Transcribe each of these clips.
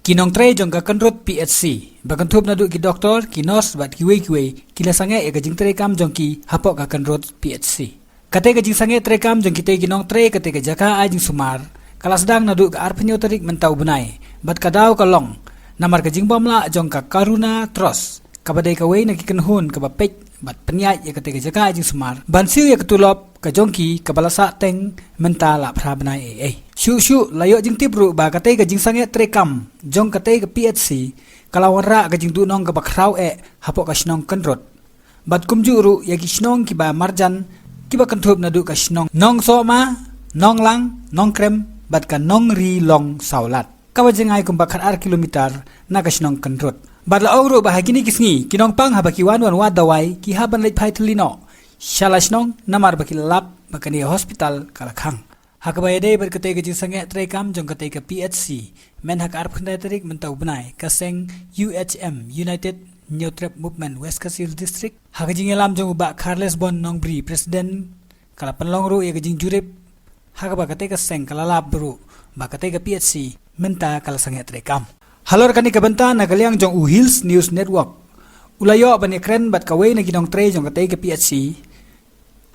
Kinong tray jong ka kanrot PHC. Bakan thup na du ki doktor, ki nurse bat ki wei kila sange e ka jing tray kam jong ki hapok ka kanrot PHC. Kate ka jing sange tray kam jong ki te kinong tray kate ka jaka a jing sumar. Kalas dang na du ka arpanyo tarik mentau bunai. Bat ka daw ka long. Namar ka jing bomla jong ka karuna tros. Kabadai ka wei na ki kanhun ka bapek bat penyat ya kate ka jaka a jing sumar. Bansil ya ketulop ka jongki ka balasa teng mentala prabnai Shu layo jing tibru ba kate ka jing sange trekam jong kate ka PHC kalawan ra ka jing dunong ka bakraw hapok ka snong kanrot bat kumjuru ya ki snong ki ba marjan ki ba kanthop na du ka snong nong so ma nong lang nong krem bat ka nong ri long saulat ka wajing ay kum bakar ar kilometer na ka snong kanrot bat la ogru ba hagini kisngi kinong pang habaki wan wadawai ki haban leit phai thlino shalasnong namar bakilap bakani hospital kalakhang hakbayade berkate ke jinsange trekam jong kate ke PHC men hak arp khandai tarik mentau benai kaseng UHM United New Trap Movement West Kasil District hakajing elam jong ba Carles Bon Nongbri president kala penlong ru ye kajing jurip hakaba kate kaseng kala lab bru ba kate ke PHC menta kala sange trekam halor kani kabanta nagaliang jong Hills News Network ulayo bani kren bat kawai na ginong tre jong kate ke PHC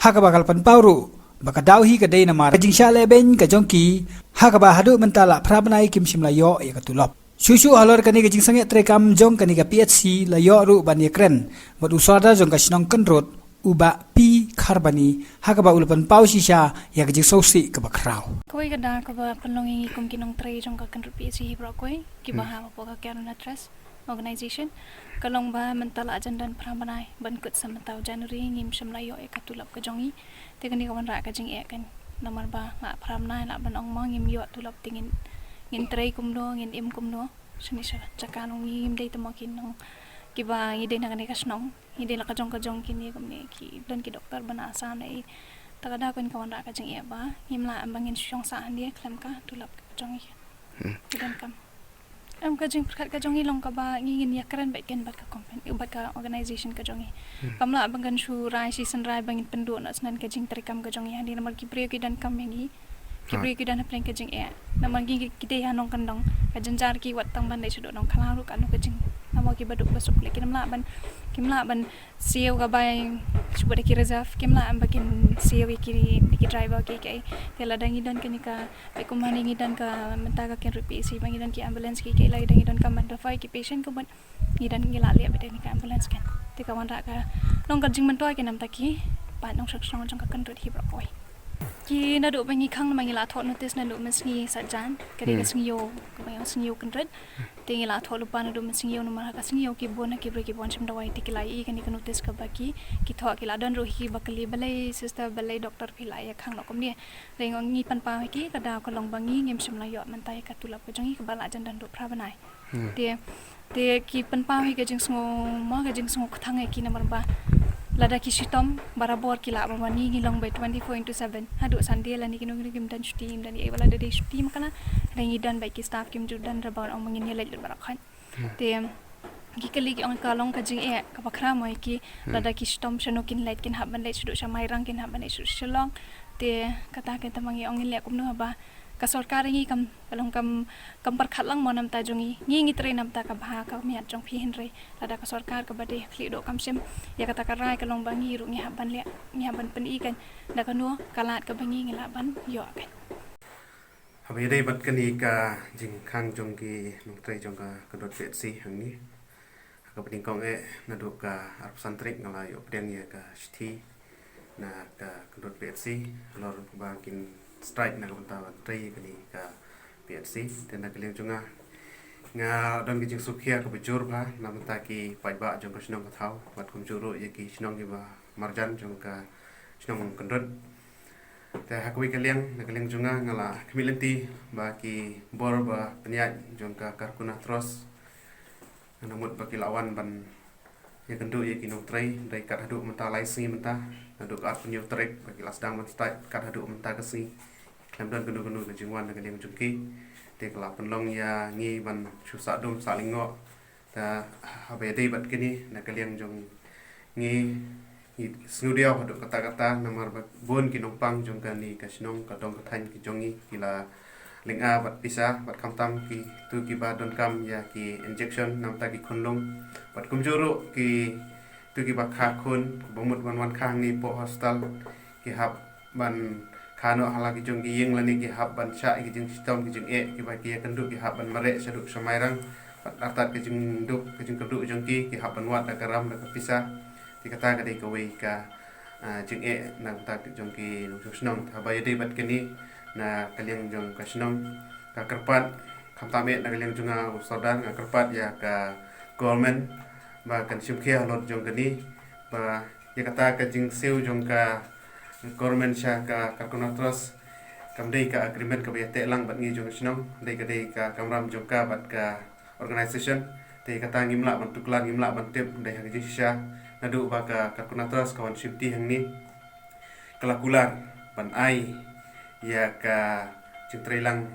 hakaba kalpan pauru baka dawhi ka day na mar kajing siya leben ka jongki hakaba hadu mentala prabnai kim sim layo ya katulop susu halor kani kajing sange trekam jong kani ka PHC layo ru bani kren bat usada jong ka sinong kenrot uba pi karbani hakaba ulapan pau sisya ya kajing sosi ka bakraw koi kada ka ba panlongi kum kinong tre jong ka kenrot PHC bro koi ki ba ha po ka karuna trust organization kalong ba mentala ajandan pramanai bankut samantau January ngim semlayo e katulap ka jongi te kani kawan ra ka jing e kan namar ba nga pramnai na ban ong mang ngim yo tulap tingin ngin tray kumno ngin im kumno suni sa chakanong ngim dei tamakin nong kiba ngide na kani kasnong ngide la ka jong kini kumni ki don ki doktor bana sa nai takada kan kawan ra ka jing e ba ngim la ambangin syong sa handi klam ka tulap ka jongi kidan kam am ka jing perkat ka jongi long ka ba ngin ya karen ba ken bat ka company bat ka organization ka jongi kamla abangan shu rai season rai bangin pendu na sanan ka jing terikam ka jongi handi namar ki priyo ki dan kam yangi ki priyo ki dan plan ka jing namar gi kite ya nong kandong ka janjar ki wat tang ban dai sudo nong kalaru ka no ka jing namar ki baduk basuk le kimla ban siyo ka ba subo ki reserve kimla am bakin siyo ki driver ki tela dangi dan ka ni ka pe kumani ngi dan ka menta ka ken rupi si bangi dan ki ambulance ki lai dangi dan ka menta fai ki patient ko ban ngi dan ngi la le be ni ka ambulance ken te ka wan ra ka nong ka jing man toy ke nam ta ki pa nong sak song jong ka kan rit hi bro koi ki na do bangi khang mangi la thot notice na do mesngi sajan kare ka sngyo ka bangi sngyo kan rit te ngi la thot lu pa na do mesngi no mar ka sngyo ki bon ki bre ki bon chim dawai ti ki lai ka ni ka notice ka ba ki tho ki la dan ro hi bakali balai sister balai doctor phi lai khang no kom ni reng ngi pan pa ki ka da ko long bangi ngem sim la yo man tai ka tulap ka jongi ka bala jan dan do pra banai te ki pan pa ka jing sngo ma ka jing sngo khang ki na mar ba lada ki sitom barabor ki la bawani ngi long by 24/7 hadu sande la ni kinong kim dan steam dan e wala de steam kana rengi dan by ki staff kim judan rabar ong mangin yelai barakhan te ki kali ki ong kalong ka jing ka bakra moi ki lada ki sitom shanokin light kin haban light sudu samai rang kin haban isu shalong te kata ka tamangi ong le kum no ba ka sarkar ngi kam kalong kam parkhat lang monam ta jongi ngi tre nam ta ka bha ka miat jong phi henre lada ka sarkar ka bade fli do kam sim ya kata ka rai kalong bangi ru ngi haban pen i kan da ka no kalat ka bangi ngi la ban yo kan habi dei bat kani ka jing khang jong ki nong tre jong ka kadot PHC hang ni ka pating kong na do ka arp santrik ngala yo pedeng ya ka sthi na ka kadot PHC lor bangkin strike na kabanta tri kani ka PHC dan na kaliang junga nga don ki jing sukhia ka bujur ba namta ki paiba jong ka sinong ka thau bat kum juru ye ki sinong ki ba marjan jong ka sinong kandot ta hakwi kaliang na kaliang junga ngala kemilenti ba ki bor ba penyat jong ka karkuna tros namut ba ki lawan ban ye kendu ye ki nong trai dai kat hadu menta lai si menta hadu kat punyo trek ba ki lasdang menta kat hadu menta ka si lam dan genu ke jingwan dengan yang jungki te kala penlong ya ngi ban susah dum salingo ta habe dei bat kini na kaliang jong ngi studio kata-kata namar bon ki nongpang jong kani kasinong kadong kathan ki jongi kila linga bat pisa bat kamtam ki tu ki ba don kam ya ki injection nam ta ki khunlung bat kumjuru ki tu ki ba kha khun bomut wan khang ni po hostel ki hab ban khano hala ki jong ki yeng lani ki hab ban cha ki jing sistem ki jing ki ba ki kandu ki hab ban mare saduk samairang bat atat ki jing duk ki jing kandu jong ki hab ban wat da karam da pisa ti kata ka dei ka wei ka jing nang ta ki jong ki nong snong tha ba yedi bat kini na kaliang jong ka snong ka kerpat kamtame na kaliang junga usadan ka kerpat ya ka government ba kan simkhia lot jong kini ba ya kata ka jing seu jong ka government sha ka kalkunatros kam dei ka agreement ka ba lang bat ngi jong snong dei ka kamram jong ka bat ka organization dei kata ngimla ban tuklan ngimla ban tip dei ha ji sha nadu ba ka kalkunatros kawan simti hangni kalakular ban ai ya ka cintrai lang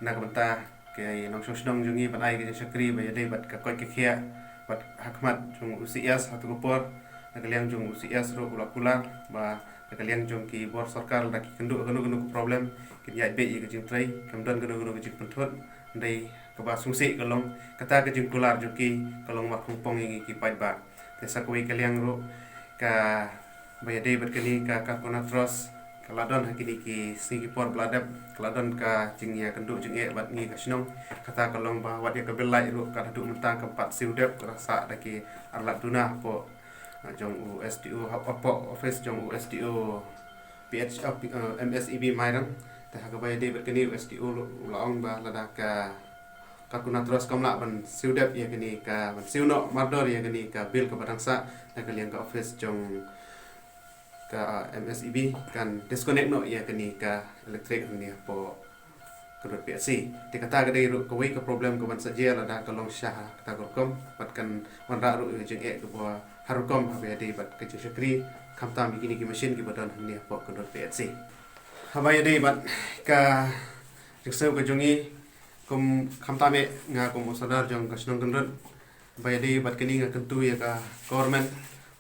na kabanta ke nong snong jungi ban ai ke sakri ba yadai bat ka koi ke khia bat hakmat jung usias hatu gopor na kaliang jung usias ro kula ba na kaliang jung ki bor sarkar da ki kendu problem kin ya be ke cintrai kamdan genu ke jing pentut ndai ka ba sungsi kalong kata ke jing kular juki kalong mak pong ki pai ba te sakoi kaliang ro ka ba yadai bat kali ka kalkunatros kaladon hakini ki Singapore bladap kaladon ka jingya kendu jinge bat ngi kasnong kata kalong ba wat ya kabelai ru ka hadu mentang keempat siudep rasa daki arlat duna po jong USDO apa office jong USDO PH MSEB mairang ta hakabay de bat kini USDO laong ba lada ka kalkunatros kamla ban siudep ya kini ka ban siuno mardor ya kini ka bil ka badangsa na kaliang ka office jong ka MSEB kan disconnect no ya kini ka elektrik ni po kedut PSC ti kata ka dei ru ko wei ka problem ko ban saja la da ka long sha kata ko kom pat kan wan ra ru jeng ko bo harukom ha be dei bat ka chakri kam tam kini ki machine ki badan ni po kedut PSC ha ba dei bat ka jikse ko jongi kom kam tam e nga ko mo sadar jong ka snong kendut ba dei bat kini nga kentu ya ka government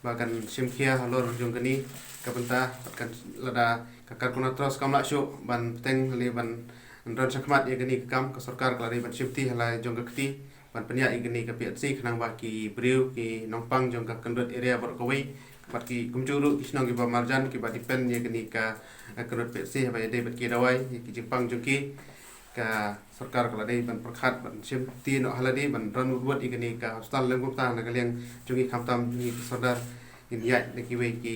bahkan simkhia halor jong kini kabenta kan lada kakar kunatros kamla syu ban teng li ban ndron sakmat ya gani kam ka sarkar klari ban simti hala jong kati ban penya igani ka PSC khnang ba ki briu ki nongpang jong ka kendut area bor kawai bat ki kumjuru kisnong ki ba marjan ki ba dipen ya gani ka kendut PSC ba yade bat ki dawai ki jipang jong ki ka sarkar klari ban perkhat ban simti no haladi ban ron buat igani ka hostal lenggup ta na kaliang jongi khamtam jongi sadar in ya ne ki we ki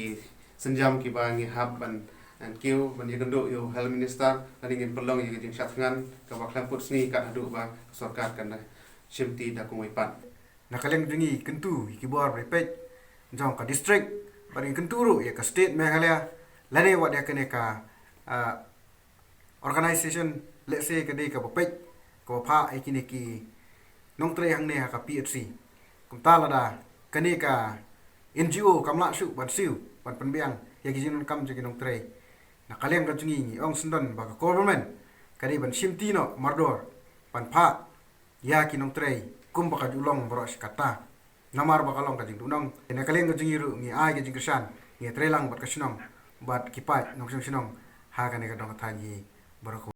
senjam ki ba ngi hab ban an kiu ban ye kendo yo hal minister tadi ngin pelong ye jing satngan ka ba klamput sni ka hadu ba sarkar kan simti da kongoi pan na kaleng dingi kentu ki bor repet jong ka district bari kentu ru ya ka state meghalaya lane wat ya kene ka organization let's say ka dei ka bapet ko pha ikini ki nong tre hang ne ha ka PHC kum ta la da kane ka NGO kamla su ban siu ban penbiang ya ki jin kam je ki nong tre na kaleng ka jungi ni ong sundon ba ka government kani ban simti no mardor ban pha ya ki nong tre kum ba ka julong boros kata namar ba kalong ka jing tunong na kaleng ka jungi ru ni ai ka jing kersan ni tre lang bat ka sinong bat ki pat nong sinong ha ka ne ka dong ta ni barako